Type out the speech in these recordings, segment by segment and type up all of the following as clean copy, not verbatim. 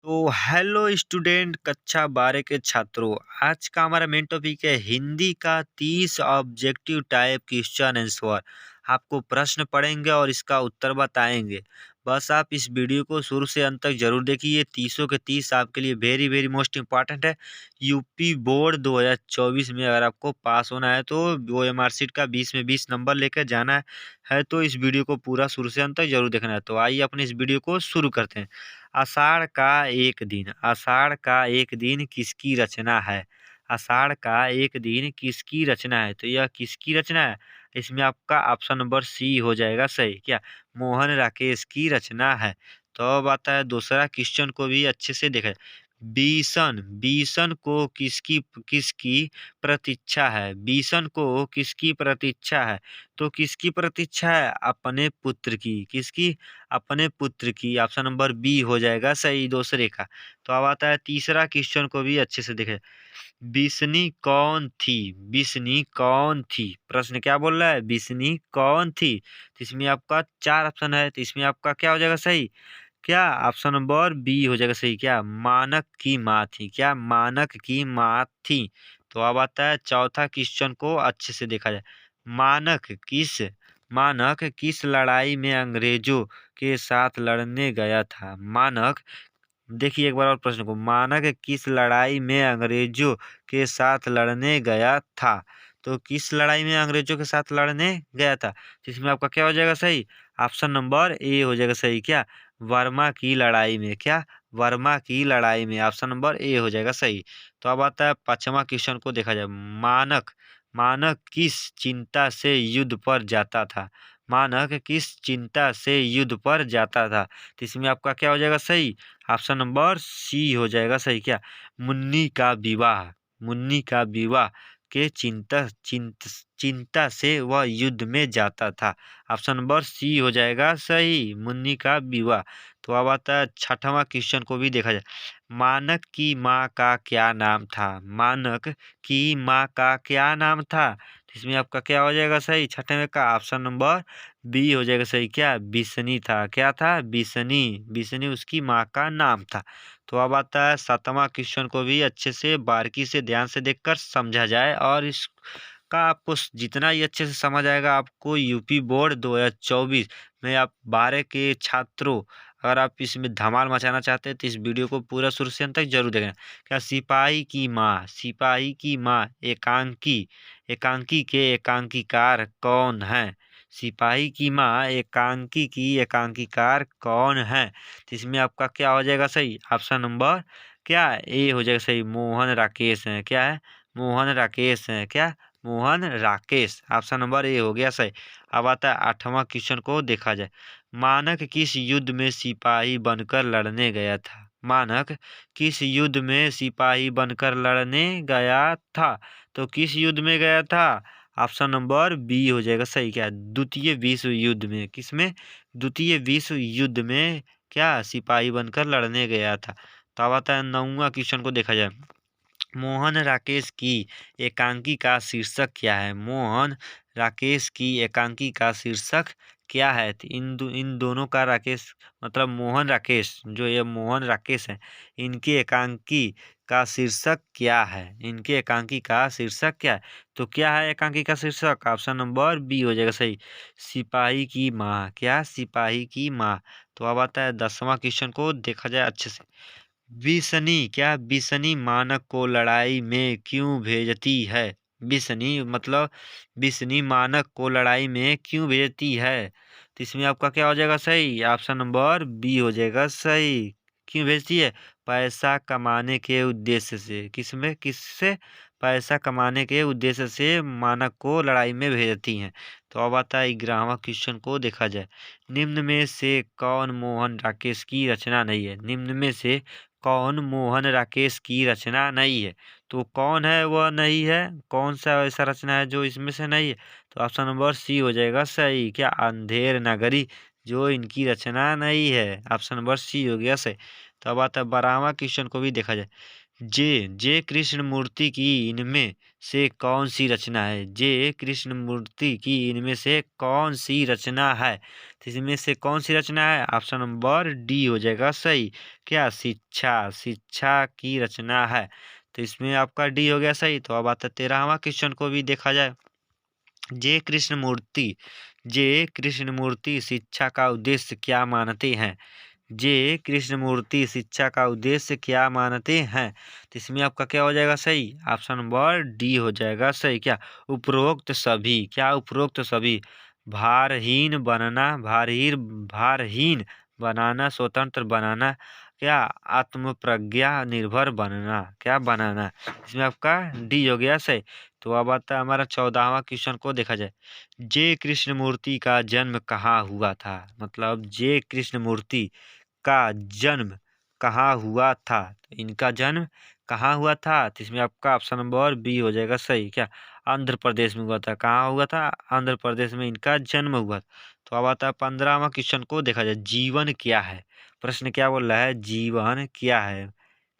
तो hello student कक्षा 12 के छात्रों। आज का हमारा मेन टॉपिक है हिंदी का 30 ऑब्जेक्टिव टाइप क्वेश्चन आंसर। आपको प्रश्न पढ़ेंगे और इसका उत्तर बताएंगे। बस आप इस वीडियो को शुरू से अंत तक जरूर देखिए। 30 के 30 आपके लिए वेरी वेरी मोस्ट इंपॉर्टेंट है। यूपी बोर्ड 2024 में अगर आपको पास होना है तो वो मार्कशीट का 20 में 20 नंबर लेकर जाना है तो इस वीडियो को पूरा शुरू से अंत तक जरूर देखना है। तो आइए अपने इस वीडियो को शुरू करते हैं। आषाढ़ का एक दिन। आषाढ़ का एक दिन किसकी रचना है? आषाढ़ का एक दिन किसकी रचना है? तो यह किसकी रचना है? इसमें आपका ऑप्शन नंबर सी हो जाएगा सही। क्या मोहन राकेश की रचना है? तो अब आता है दूसरा क्वेश्चन को भी अच्छे से देखा जाए। बीसन बीसन को किसकी किसकी प्रतीक्षा है? बीसन को किसकी प्रतीक्षा है? तो किसकी प्रतीक्षा है? अपने पुत्र की। किसकी? अपने पुत्र की। ऑप्शन नंबर बी हो जाएगा सही दूसरे का। तो अब आता है तीसरा क्वेश्चन को भी अच्छे से देखें। बिस्नी कौन थी? बिस्नी कौन थी? प्रश्न क्या बोल रहा है? बिस्नी कौन थी? तो इसमें आपका चार ऑप्शन है, तो इसमें आपका क्या हो जाएगा सही? क्या ऑप्शन नंबर बी हो जाएगा सही। क्या मानक की माँ थी? क्या मानक की माँ थी? तो अब आता है चौथा क्वेश्चन को अच्छे से देखा जाए। मानक किस मानक किस लड़ाई में अंग्रेजों के साथ लड़ने गया था? मानक देखिए एक बार और प्रश्न को। मानक किस लड़ाई में अंग्रेजों के साथ लड़ने गया था? तो किस लड़ाई में अंग्रेजों के साथ लड़ने गया था? तो इसमें आपका क्या हो जाएगा सही? ऑप्शन नंबर ए हो जाएगा सही। क्या वर्मा की लड़ाई में? क्या वर्मा की लड़ाई में? ऑप्शन नंबर ए हो जाएगा सही। तो अब आता है पांचवा क्वेश्चन को देखा जाए। मानक मानक किस चिंता से युद्ध पर जाता था? मानक किस चिंता से युद्ध पर जाता था? तो इसमें आपका क्या हो जाएगा सही? ऑप्शन नंबर सी हो जाएगा सही। क्या मुन्नी का विवाह? मुन्नी का विवाह के चिंता से वह युद्ध में जाता था। ऑप्शन नंबर सी हो जाएगा सही, मुन्नी का विवाह। तो अब आता है छठवां क्वेश्चन को भी देखा जाए। मानक की माँ का क्या नाम था? मानक की माँ का क्या नाम था? तो इसमें आपका क्या हो जाएगा सही? छठवें का ऑप्शन नंबर बी हो जाएगा सही। क्या बिसनी था? क्या था? बिसनी। बिसनी उसकी माँ का नाम था। तो अब आता है सातवां क्वेश्चन को भी अच्छे से बारीकी से ध्यान से देखकर समझा जाए और इसका आपको जितना ही अच्छे से समझ आएगा आपको यूपी बोर्ड 2024 में आप 12 के छात्रों अगर आप इसमें धमाल मचाना चाहते हैं तो इस वीडियो को पूरा शुरू से अंत तक जरूर देखना। क्या सिपाही की माँ? सिपाही की माँ एकांकी एकांकी के एकांकीकार कौन है? सिपाही की माँ एकांकी की एकांकीकार कौन है? तो इसमें आपका क्या हो जाएगा सही? ऑप्शन नंबर क्या ए हो जाएगा सही, मोहन राकेश है। क्या है? मोहन राकेश है। क्या Mohan Rakesh? Option number A हो गया सही। अब आता है आठवां क्वेश्चन को देखा जाए। मानक किस युद्ध में सिपाही बनकर लड़ने गया था? मानक किस युद्ध में सिपाही बनकर लड़ने गया था? तो किस युद्ध में गया था? ऑप्शन नंबर बी हो जाएगा सही। क्या द्वितीय विश्व युद्ध में? किसमें? द्वितीय विश्व युद्ध में क्या सिपाही बनकर लड़ने गया था। तो अब आता है नौवां क्वेश्चन को देखा जाए। मोहन राकेश की एकांकी का शीर्षक क्या है? मोहन राकेश की एकांकी का शीर्षक क्या है? तो इन दोनों का राकेश मतलब मोहन राकेश, जो ये मोहन राकेश है, इनकी एकांकी का शीर्षक क्या है? इनके एकांकी का शीर्षक क्या है? तो क्या है एकांकी का शीर्षक? ऑप्शन नंबर बी हो जाएगा सही, सिपाही की माँ। क्या सिपाही की माँ? तो अब आता है 10वां क्वेश्चन को देखा जाए अच्छे से। बिसनी क्या बिसनी मानक को लड़ाई में क्यों भेजती है? बिसनी मतलब बिसनी मानक को लड़ाई में क्यों भेजती है? तो इसमें आपका क्या हो जाएगा सही? ऑप्शन नंबर बी हो जाएगा सही। क्यों भेजती है? पैसा कमाने के उद्देश्य से। किसमें? किससे? पैसा कमाने के उद्देश्य से मानक को लड़ाई में भेजती हैं। तो अब आता है 11वां क्वेश्चन को देखा जाए। निम्न में से कौन मोहन राकेश की रचना नहीं है? निम्न में से कौन मोहन राकेश की रचना नहीं है? तो कौन है वह नहीं है? कौन सा ऐसा रचना है जो इसमें से नहीं है? तो ऑप्शन नंबर सी हो जाएगा सही। क्या अंधेर नगरी जो इनकी रचना नहीं है? ऑप्शन नंबर सी हो गया सही। तो अब आता है 12वां क्वेश्चन को भी देखा जाए। जे कृष्णमूर्ति की इनमें से कौन सी रचना है? जे कृष्णमूर्ति की इनमें से कौन सी रचना है? तो इसमें से कौन सी रचना है? ऑप्शन नंबर डी हो जाएगा सही। क्या? शिक्षा, शिक्षा की रचना है। तो इसमें आपका डी हो गया सही। तो अब आता है 13वां क्वेश्चन को भी देखा जाए। जे कृष्णमूर्ति जे कृष्णमूर्ति शिक्षा का उद्देश्य क्या मानते हैं? जे कृष्णमूर्ति शिक्षा का उद्देश्य क्या मानते हैं? तो इसमें आपका क्या हो जाएगा सही? ऑप्शन नंबर डी हो जाएगा सही। क्या? उपरोक्त सभी। क्या? उपरोक्त सभी। भारहीन बनाना, स्वतंत्र बनाना, क्या? आत्मप्रज्ञा निर्भर बनना, क्या बनाना? इसमें आपका डी हो गया सही। तो अब आता है हमारा 14वां क्वेश्चन को देखा जाए। जे कृष्णमूर्ति का जन्म कहाँ हुआ था? मतलब जे कृष्णमूर्ति का जन्म कहाँ हुआ था? तो इनका जन्म कहाँ हुआ था? तो इसमें आपका ऑप्शन नंबर बी हो जाएगा सही। क्या? आंध्र प्रदेश में हुआ था। कहाँ हुआ था? आंध्र प्रदेश में इनका जन्म हुआ। तो अब आता है 15वां क्वेश्चन को देखा जाए। जीवन क्या है? प्रश्न क्या बोल रहा है? जीवन क्या है?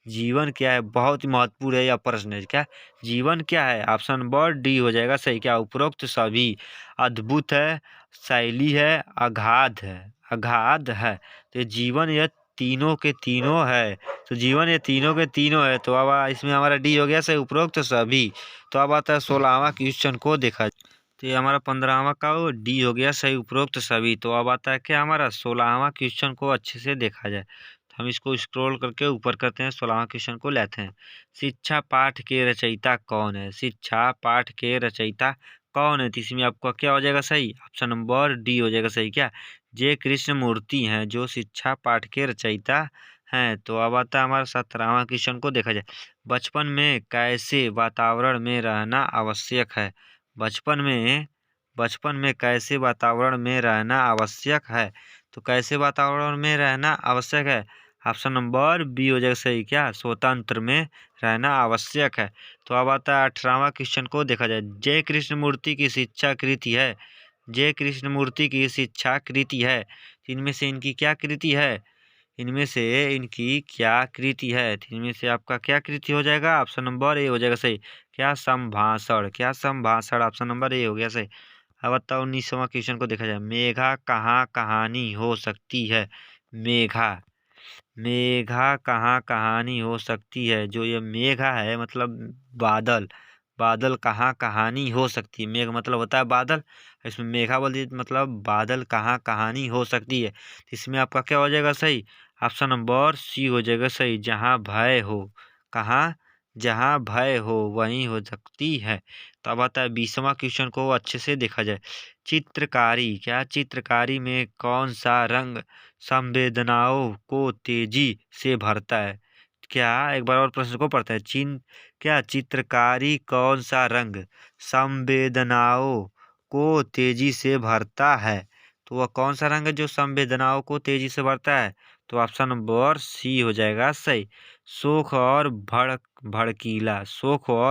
जीवन क्या है? बहुत ही महत्वपूर्ण है यह प्रश्न है। क्या? जीवन क्या है? ऑप्शन नंबर डी हो जाएगा सही। क्या? उपरोक्त सभी। अद्भुत है, शैली है, अगाध है। तो जीवन यह तीनों के तीनों है। तो जीवन ये तीनों के तीनों है। तो अब इसमें हमारा डी हो गया सही, उपरोक्त सभी। तो अब आता है 16वां क्वेश्चन को देखा। तो ये हमारा 15वां का वो डी हो गया सही, उपरोक्त सभी। तो अब आता है क्या? हमारा 16वां क्वेश्चन को अच्छे से देखा जाए। तो हम इसको स्क्रॉल करके ऊपर करते हैं, 16वां क्वेश्चन को लेते हैं। शिक्षा पाठ के रचयिता कौन है? शिक्षा पाठ के रचयिता कौन है? तो इसमें आपका क्या हो जाएगा सही? ऑप्शन नंबर डी हो जाएगा सही। क्या? जे कृष्णमूर्ति हैं जो शिक्षा पाठ के रचयिता हैं। तो अब आता है हमारा 17वां क्वेश्चन को देखा जाए। बचपन में कैसे वातावरण में रहना आवश्यक है? बचपन में कैसे वातावरण में रहना आवश्यक है? तो कैसे वातावरण में रहना आवश्यक है? ऑप्शन नंबर बी हो जाएगा सही। क्या? स्वतंत्र में रहना आवश्यक है। तो अब आता है 18वां क्वेश्चन को देखा जाए। जय कृष्णमूर्ति की शिक्षा कृति है। जय कृष्णमूर्ति की शिक्षा कृति है। इनमें से इनकी क्या कृति है? इनमें से इनकी क्या कृति है? तो इनमें से आपका क्या कृति हो जाएगा? ऑप्शन नंबर ए हो जाएगा सही। क्या? संभाषण। क्या? संभाषण। ऑप्शन नंबर ए हो गया सही। अब बताओ 19वां क्वेश्चन को देखा जाए। मेघा कहाँ कहानी हो सकती है? मेघा मेघा कहाँ कहानी हो सकती है? जो ये मेघा है मतलब बादल। बादल कहाँ कहानी हो सकती है? मेघ मतलब होता है बादल, इसमें मेघा बोल दिए मतलब बादल कहाँ कहानी हो सकती है। इसमें आपका क्या हो जाएगा सही? ऑप्शन नंबर सी हो जाएगा सही। जहाँ भय हो। कहाँ? जहाँ भय हो वहीं हो सकती है। तो अब आता है 20वां क्वेश्चन को अच्छे से देखा जाए। चित्रकारी। क्या? चित्रकारी में कौन सा रंग संवेदनाओं को तेजी से भरता है? क्या? एक बार और प्रश्न को पढ़ते हैं। क्या? चित्रकारी कौन सा रंग संवेदनाओं को तेजी से भरता है? तो वह कौन सा रंग है जो संवेदनाओं को तेजी से भरता है? तो ऑप्शन नंबर सी हो जाएगा सही। शोक और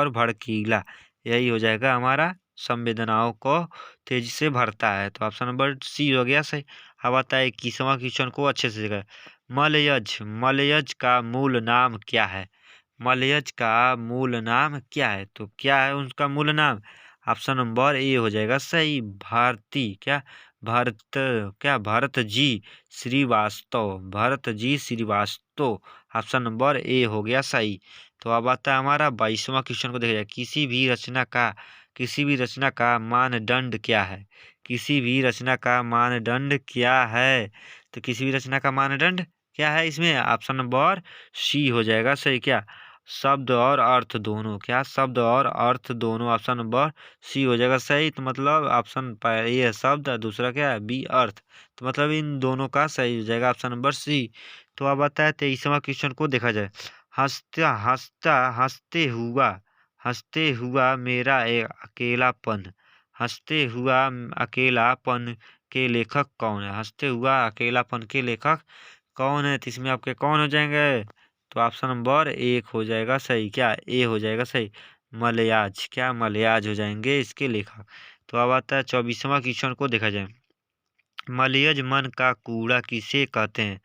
भड़कीला यही हो जाएगा हमारा, संवेदनाओं को तेजी से भरता है। तो ऑप्शन नंबर सी हो गया सही। अब आता है 21वां क्वेश्चन को अच्छे से देखा। मलयज का मूल नाम क्या है? मलयज का मूल नाम क्या है? तो क्या है उनका मूल नाम? ऑप्शन नंबर ए हो जाएगा सही। भारती। क्या? भरत। क्या? Bharat ji Srivastava. Option number A हो गया सही। तो अब आता है हमारा 22वां क्वेश्चन को देखा जाए। किसी भी रचना का मानदंड क्या है? किसी भी रचना का मानदंड क्या है? तो किसी भी रचना का मानदंड क्या है? इसमें ऑप्शन नंबर सी हो जाएगा सही। क्या? शब्द और अर्थ दोनों। क्या? शब्द और अर्थ दोनों। ऑप्शन नंबर सी हो जाएगा सही। तो मतलब ऑप्शन ये है शब्द, दूसरा क्या है? बी अर्थ। तो मतलब इन दोनों का सही हो जाएगा ऑप्शन नंबर सी। तो अब आता है 23वां क्वेश्चन को देखा जाए। हंसता हंसता हंसते हुआ मेरा अकेलापन। हंसते हुआ अकेलापन के लेखक कौन है? हंसते हुआ अकेलापन के लेखक कौन है? तो इसमें आपके कौन हो जाएंगे? तो ऑप्शन नंबर एक हो जाएगा सही। क्या? ए हो जाएगा सही। मलयाज। क्या? मलयाज हो जाएंगे इसके लेखक। तो अब आता है 24वां क्वेश्चन को देखा जाए। मलयज मन का कूड़ा किसे कहते हैं?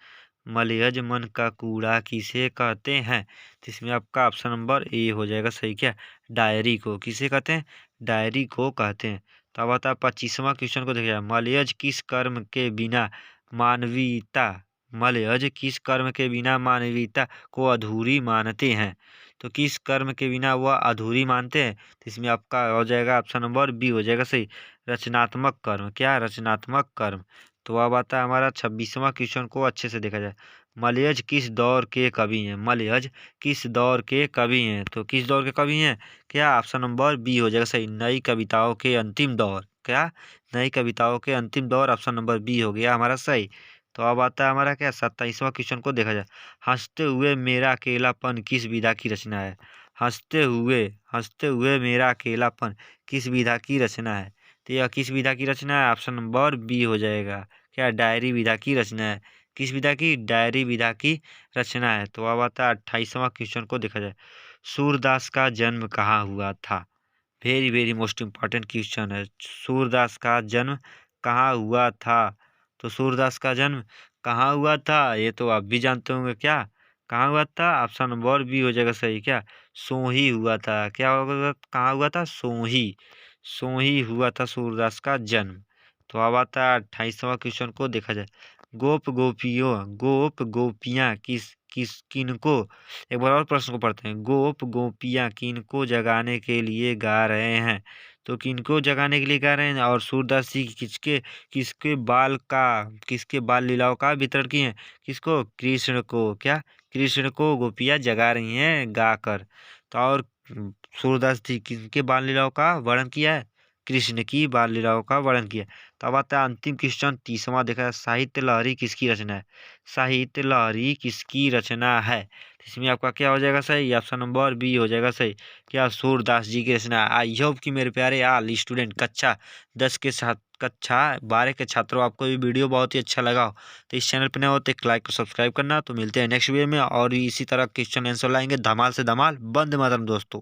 मलयज मन का कूड़ा किसे कहते हैं? तो इसमें आपका ऑप्शन नंबर ए हो जाएगा सही। क्या? डायरी को। किसे कहते हैं? डायरी को कहते हैं। तो अब आता है 25वां क्वेश्चन को देखिए। मलयज किस कर्म के बिना मानवीयता मलयज किस कर्म के बिना मानवीयता को अधूरी मानते हैं? तो किस कर्म के बिना वह अधूरी मानते हैं? तो इसमें आपका हो जाएगा ऑप्शन नंबर बी हो जाएगा सही, रचनात्मक कर्म। क्या? रचनात्मक कर्म। तो अब आता है हमारा 26वां क्वेश्चन को अच्छे से देखा जाए। मलयज किस दौर के कवि हैं? मलयज किस दौर के कवि हैं? तो किस दौर के कवि हैं? क्या? ऑप्शन नंबर बी हो जाएगा सही, नई कविताओं के अंतिम दौर। क्या? नई कविताओं के अंतिम दौर, ऑप्शन नंबर बी हो गया हमारा सही। तो अब आता है हमारा क्या 27वां क्वेश्चन को देखा जाए। हंसते हुए मेरा अकेलापन किस विधा की रचना है? हंसते हुए मेरा अकेलापन किस विधा की रचना है? तो यह किस विधा की रचना है? ऑप्शन नंबर बी हो जाएगा। क्या? डायरी विधा की रचना है। किस विधा की? डायरी विधा की रचना है। तो अब आता है 28वां क्वेश्चन को देखा जाए। सूरदास का जन्म कहाँ हुआ था? Very very most important question है। सूरदास का जन्म कहाँ हुआ था? तो सूरदास का जन्म कहाँ हुआ था? ये तो आप भी जानते होंगे। क्या? कहाँ हुआ था? ऑप्शन नंबर बी हो जाएगा सही। क्या? सोही हुआ था। क्या होगा? कहाँ हुआ था? सोही। सोही हुआ था सूरदास का जन्म। तो अब आता है 28वां क्वेश्चन को देखा जाए। गोप गोपियाँ किनको, एक बार और प्रश्न को पढ़ते हैं। गोप गोपियाँ किनको जगाने के लिए गा रहे हैं? तो किनको जगाने के लिए गा रहे हैं? और सूरदास जी किसके किसके किसके बाल लीलाओं का वितरण किए हैं? किसको? कृष्ण को। क्या? कृष्ण को गोपियाँ जगा रही हैं गाकर। तो और सूरदास जी किसके बाल लीलाओं का वर्णन किया है? कृष्ण की बाल लीलाओं का वर्णन किया। तो अब आता है अंतिम क्वेश्चन 30वां देखा है। साहित्य लहरी किसकी रचना है? साहित्य लहरी किसकी रचना है? तो इसमें आपका क्या हो जाएगा सही? ऑप्शन नंबर बी हो जाएगा सही। क्या? सूरदास जी की रचना। आई होप कि मेरे प्यारे आल स्टूडेंट कक्षा 10 के साथ कक्षा 12 के छात्रों, आपको ये वीडियो बहुत ही अच्छा लगा हो। तो इस चैनल पर नए हो तो एक लाइक और सब्सक्राइब करना। तो मिलते हैं नेक्स्ट वीडियो में और इसी तरह क्वेश्चन आंसर लाएंगे धमाल से धमाल। वंदे मातरम दोस्तों।